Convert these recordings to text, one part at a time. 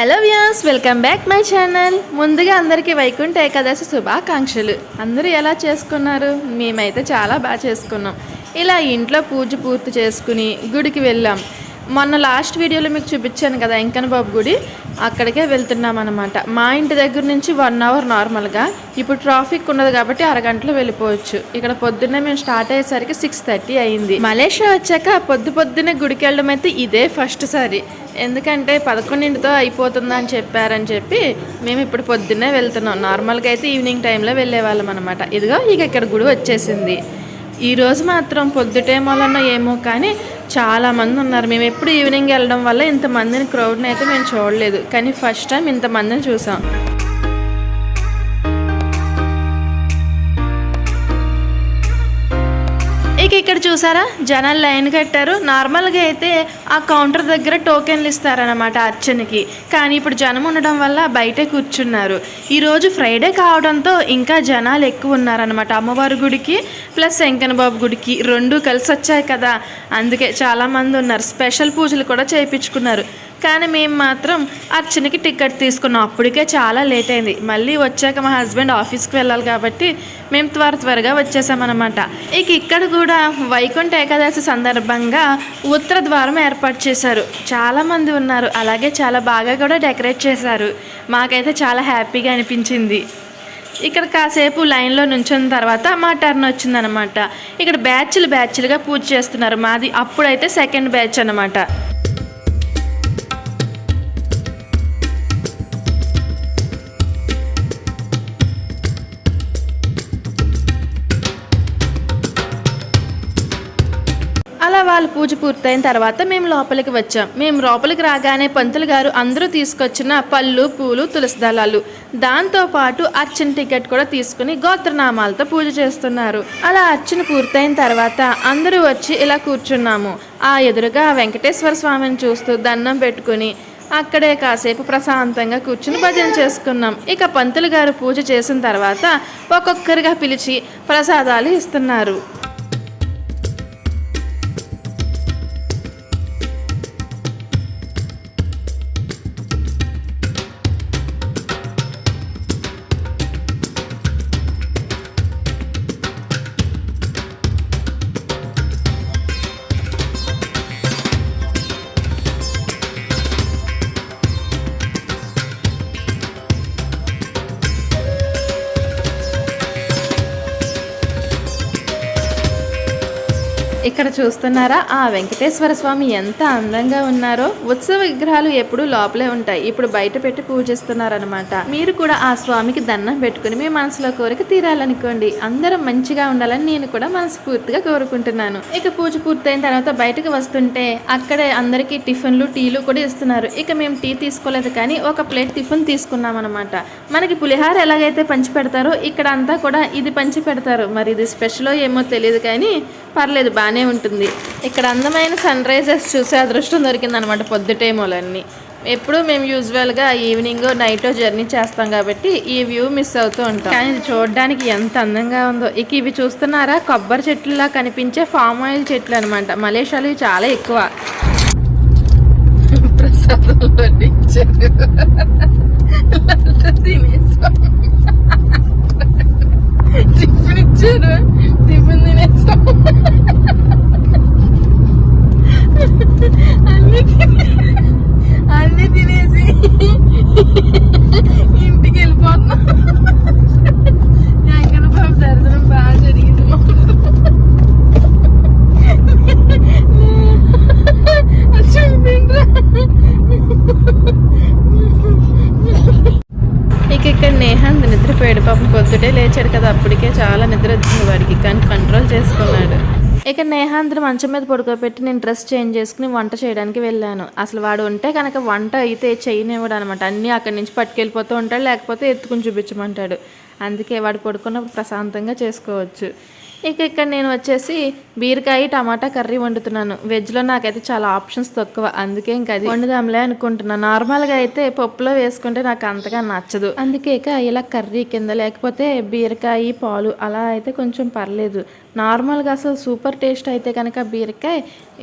Hello viewers, welcome back my channel. ముందుగా అందరికీ వైకుంఠ ఏకాదశి శుభాకాంక్షలు. అందరూ ఎలా చేసుకున్నారు? మేమైతే చాలా బాగా చేసుకున్నాం. ఇలా ఇంట్లో పూజ పూర్తి చేసుకుని గుడికి వెళ్ళాం. మొన్న లాస్ట్ వీడియోలో మీకు చూపించాను కదా వెంకన్న బాబు గుడి, అక్కడికే వెళ్తున్నాం అనమాట. మా ఇంటి దగ్గర నుంచి 1 అవర్ నార్మల్గా, ఇప్పుడు ట్రాఫిక్ ఉండదు కాబట్టి అరగంటలో వెళ్ళిపోవచ్చు. ఇక్కడ పొద్దున్నే మేము స్టార్ట్ అయ్యేసరికి 6:30 అయింది. మలేషియా వచ్చాక పొద్దున్నే గుడికి వెళ్ళడం అయితే ఇదే ఫస్ట్ సారి. ఎందుకంటే 11తో అయిపోతుందా అని చెప్పి మేము ఇప్పుడు పొద్దున్నే వెళ్తున్నాం. నార్మల్గా అయితే ఈవినింగ్ టైంలో వెళ్ళే వాళ్ళం అనమాట. ఇదిగో ఇక ఇక్కడ గుడి వచ్చేసింది. ఈరోజు మాత్రం పొద్దుటేమోలన్నా ఏమో కానీ చాలామంది ఉన్నారు. మేము ఎప్పుడు ఈవినింగ్ వెళ్ళడం వల్ల ఇంతమందిని క్రౌడ్ని అయితే మేము చూడలేదు, కానీ ఫస్ట్ టైం ఇంతమందిని చూసాం. ఇక్కడ చూసారా, జనాలు లైన్ కట్టారు. నార్మల్గా అయితే ఆ కౌంటర్ దగ్గర టోకెన్లు ఇస్తారనమాట అర్చనకి, కానీ ఇప్పుడు జనం ఉండడం వల్ల బయటే కూర్చున్నారు. ఈరోజు ఫ్రైడే కావడంతో ఇంకా జనాలు ఎక్కువ ఉన్నారనమాట. అమ్మవారి గుడికి ప్లస్ వెంకన్న బాబు గుడికి 2 కలిసి వచ్చాయి కదా, అందుకే చాలామంది ఉన్నారు. స్పెషల్ పూజలు కూడా చేయించుకున్నారు. కానీ మేము మాత్రం అర్చనకి టికెట్ తీసుకున్నాం. అప్పటికే చాలా లేట్ అయింది. మళ్ళీ వచ్చాక మా హస్బెండ్ ఆఫీస్కి వెళ్ళాలి కాబట్టి మేము త్వరగా వచ్చేసామన్నమాట. ఇక్కడ కూడా వైకుంఠ ఏకాదశి సందర్భంగా ఉత్తర ద్వారం ఏర్పాటు చేశారు. చాలామంది ఉన్నారు, అలాగే చాలా బాగా కూడా డెకరేట్ చేశారు. మాకైతే చాలా హ్యాపీగా అనిపించింది. ఇక్కడ కాసేపు లైన్లో నుంచిన తర్వాత మా టర్న్ వచ్చిందనమాట. ఇక్కడ బ్యాచ్లుగా పూజ చేస్తున్నారు. మాది అప్పుడైతే సెకండ్ బ్యాచ్ అనమాట. అలా వాళ్ళ పూజ పూర్తయిన తర్వాత మేము లోపలికి వచ్చాం. మేము లోపలికి రాగానే పంతులు గారు అందరూ తీసుకొచ్చిన పళ్ళు, పూలు, తులసి దళాలు, దాంతోపాటు అర్చన టికెట్ కూడా తీసుకుని గోత్రనామాలతో పూజ చేస్తున్నారు. అలా అర్చన పూర్తయిన తర్వాత అందరూ వచ్చి ఇలా కూర్చున్నాము. ఆ ఎదురుగా వెంకటేశ్వర స్వామిని చూస్తూ దండం పెట్టుకుని అక్కడే కాసేపు ప్రశాంతంగా కూర్చుని భజన చేసుకున్నాం. ఇక పంతులు గారు పూజ చేసిన తర్వాత ఒక్కొక్కరిగా పిలిచి ప్రసాదాలు ఇస్తున్నారు. ఇక్కడ చూస్తున్నారా, ఆ వెంకటేశ్వర స్వామి ఎంత అందంగా ఉన్నారో. ఉత్సవ విగ్రహాలు ఎప్పుడు లోపలే ఉంటాయి, ఇప్పుడు బయట పెట్టి పూజిస్తున్నారనమాట. మీరు కూడా ఆ స్వామికి దండం పెట్టుకుని మీ మనసులో కోరిక తీరాలనుకోండి. అందరం మంచిగా ఉండాలని నేను కూడా మనస్ఫూర్తిగా కోరుకుంటున్నాను. ఇక పూజ పూర్తయిన తర్వాత బయటకు వస్తుంటే అక్కడే అందరికీ టిఫిన్లు, టీలు కూడా ఇస్తున్నారు. ఇక మేము టీ తీసుకోలేదు, కానీ ఒక ప్లేట్ టిఫిన్ తీసుకున్నాం అనమాట. మనకి పులిహార ఎలాగైతే పంచి పెడతారో ఇక్కడ అంతా కూడా ఇది పంచి పెడతారు. మరి ఇది స్పెషల్ ఏమో తెలియదు, కానీ పర్లేదు, బాగానే ఉంటుంది. ఇక్కడ అందమైన సన్ రైజెస్ చూసే అదృష్టం దొరికిందనమాట పొద్దుటేమోలన్నీ. ఎప్పుడు మేము యూజువల్గా ఈవినింగ్ నైట్ జర్నీ చేస్తాం కాబట్టి ఈ వ్యూ మిస్ అవుతూ ఉంటాం. కానీ ఇది చూడడానికి ఎంత అందంగా ఉందో. ఇక ఇవి చూస్తున్నారా, కొబ్బరి చెట్లులా కనిపించే ఫామ్ ఆయిల్ చెట్లు అనమాట. మలేషియాలో ఇవి చాలా ఎక్కువ. టిఫిన్ ఇచ్చారు, టిఫిన్ తినేస్తాం. అన్నీ తినేసి ఇంటికి వెళ్ళిపోతున్నాం. వెంకన్న బాబు దర్శనం బాగా జరిగింది. ఇక్కడ నేహాంత్ నిద్రపోయాడు. పాపం పొద్దుటే లేచాడు కదా, అప్పటికే చాలా నిద్ర వచ్చింది వాడికి, కానీ కంట్రోల్ చేసుకున్నాడు. ఇక నేహాంత్ని మంచం మీద పడుకోబెట్టి నేను డ్రెస్ చేంజ్ చేసుకుని వంట చేయడానికి వెళ్ళాను. అసలు వాడు ఉంటే కనుక వంట అయితే చేయనివ్వడు అనమాట. అన్నీ అక్కడి నుంచి పట్టుకెళ్ళిపోతూ ఉంటాడు, లేకపోతే ఎత్తుకుని చూపించమంటాడు. అందుకే వాడు పడుకున్నప్పుడు ప్రశాంతంగా చేసుకోవచ్చు. ఇక్కడ నేను వచ్చేసి బీరకాయ టమాటా కర్రీ వండుతున్నాను. వెజ్లో నాకైతే చాలా ఆప్షన్స్ తక్కువ, అందుకే ఇంకా అది వండుదాంలే అనుకుంటున్నాను. నార్మల్గా అయితే పప్పులో వేసుకుంటే నాకు అంతగా నచ్చదు, అందుకే ఇక ఇలా కర్రీ కింద, లేకపోతే బీరకాయ పాలు అలా అయితే కొంచెం పర్లేదు. నార్మల్గా అసలు సూపర్ టేస్ట్ అయితే కనుక బీరకాయ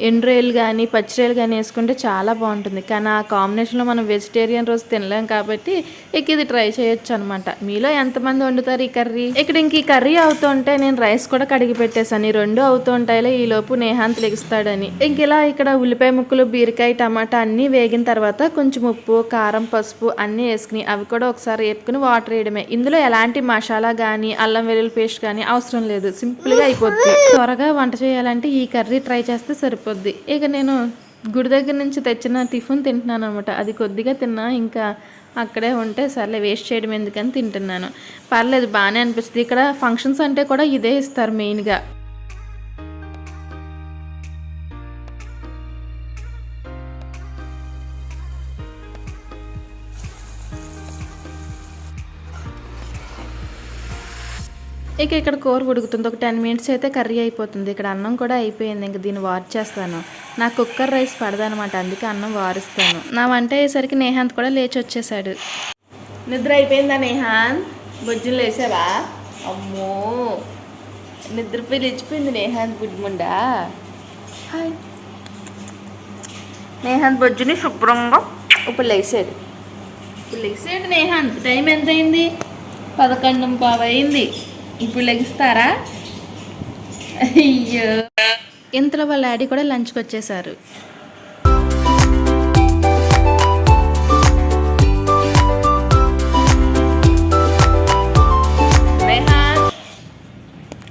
ఎండ్రాయిలు కానీ పచ్చిరాయలు కానీ వేసుకుంటే చాలా బాగుంటుంది. కానీ ఆ కాంబినేషన్లో మనం వెజిటేరియన్ రోజు తినలేం కాబట్టి ఇక ఇది ట్రై చేయొచ్చు అనమాట. మీలో ఎంతమంది వండుతారు ఈ కర్రీ? ఇక్కడ ఇంక ఈ కర్రీ అవుతుంటే నేను రైస్ కూడా కడిగి పెట్టేసాను. ఈ రెండు అవుతూ ఉంటాయిలే ఈ లోపు నేహాంత్ లెగిస్తాడని. ఇంక ఇలా ఇక్కడ ఉల్లిపాయ ముక్కలు, బీరకాయ, టమాటా అన్నీ వేగిన తర్వాత కొంచెం ఉప్పు, కారం, పసుపు అన్నీ వేసుకుని అవి కూడా ఒకసారి వేపుకుని వాటర్ వేయడమే. ఇందులో ఎలాంటి మసాలా కానీ అల్లం వెల్లుల్లి పేస్ట్ కానీ అవసరం లేదు. సింపుల్గా అయిపోద్ది. త్వరగా వంట చేయాలంటే ఈ కర్రీ ట్రై చేస్తే సరిపోద్ది. ఇక నేను గుడి దగ్గర నుంచి తెచ్చిన టిఫిన్ తింటున్నాను అనమాట. అది కొద్దిగా తిన్నా, ఇంకా అక్కడే ఉంటే సర్లే వేస్ట్ చేయడం ఎందుకని తింటున్నాను. పర్లేదు, బాగానే అనిపిస్తుంది. ఇక్కడ ఫంక్షన్స్ అంటే కూడా ఇదే ఇస్తారు మెయిన్గా. ఇక ఇక్కడ కూర ఉడుకుతుంది. ఒక 10 మినిట్స్ అయితే కర్రీ అయిపోతుంది. ఇక్కడ అన్నం కూడా అయిపోయింది. ఇంక దీన్ని వార్చేస్తాను. నా కుక్కర్ రైస్ పడదనమాట, అందుకే అన్నం వారుస్తాను. నా వంట అయ్యేసరికి నేహాంత్ కూడా లేచి వచ్చేసాడు. నిద్ర అయిపోయిందా నేహాంత్? బొజ్జులు లేసావా? అమ్మో, నిద్రపోయి లేచిపోయింది నేహాంత్ గుడ్ముండా. హాయ్ నేహాంత్ బొజ్జుని శుభ్రంగా ఇప్పుడు లేసాడు. నేహాంత్. టైం ఎంత అయింది? 11:15 అయింది. ఇప్పుడు లెగిస్తారా? అయ్యో, ఇంతలో వాళ్ళ డాడీ కూడా లంచ్కి వచ్చేసారు.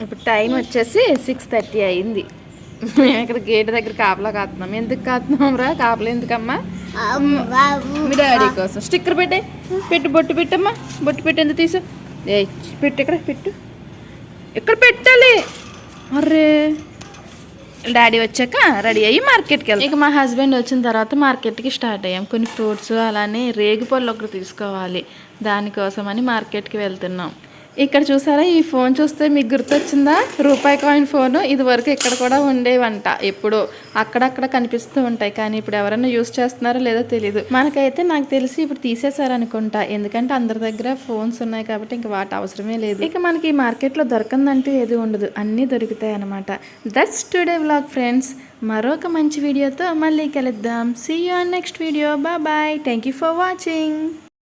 ఇప్పుడు టైం వచ్చేసి 6:30 అయింది. మేము ఇక్కడ గేట్ దగ్గర కాపలా కాస్తున్నాం. ఎందుకు కాస్తున్నాం రా? కాపలా ఎందుకమ్మా? మీ డాడీ కోసం. స్టిక్కర్ పెట్టు, బొట్టు పెట్టమ్మా. బొట్టు పెట్టి ఎందుకు తీసు? పెట్టు, ఇక్కడ పెట్టు. ఎక్కడ పెట్టాలి? అర్రే, డాడీ వచ్చాక రెడీ అయ్యి మార్కెట్కి వెళ్తాం. ఇక మా హస్బెండ్ వచ్చిన తర్వాత మార్కెట్కి స్టార్ట్ అయ్యాం. కొన్ని ఫ్రూట్స్ అలానే రేగిపళ్ళు ఒకటి తీసుకోవాలి, దానికోసమని మార్కెట్కి వెళ్తున్నాం. ఇక్కడ చూసారా, ఈ ఫోన్ చూస్తే మీకు గుర్తొచ్చిందా? రూపాయి కాయిన్ ఫోను. ఇది వరకు ఇక్కడ కూడా ఉండేవంట. ఎప్పుడో అక్కడక్కడ కనిపిస్తూ ఉంటాయి, కానీ ఇప్పుడు ఎవరైనా యూజ్ చేస్తున్నారో లేదో తెలీదు. మనకైతే నాకు తెలిసి ఇప్పుడు తీసేశారనుకుంటా, ఎందుకంటే అందరి దగ్గర ఫోన్స్ ఉన్నాయి కాబట్టి ఇంకా వాటి అవసరమే లేదు. ఇక మనకి ఈ మార్కెట్లో దొరకందంటూ ఏది ఉండదు, అన్నీ దొరుకుతాయి అనమాట. That's today vlog friends. మరొక మంచి వీడియోతో మళ్ళీ కలుద్దాం. See you on next video. Bye. Thank you for watching.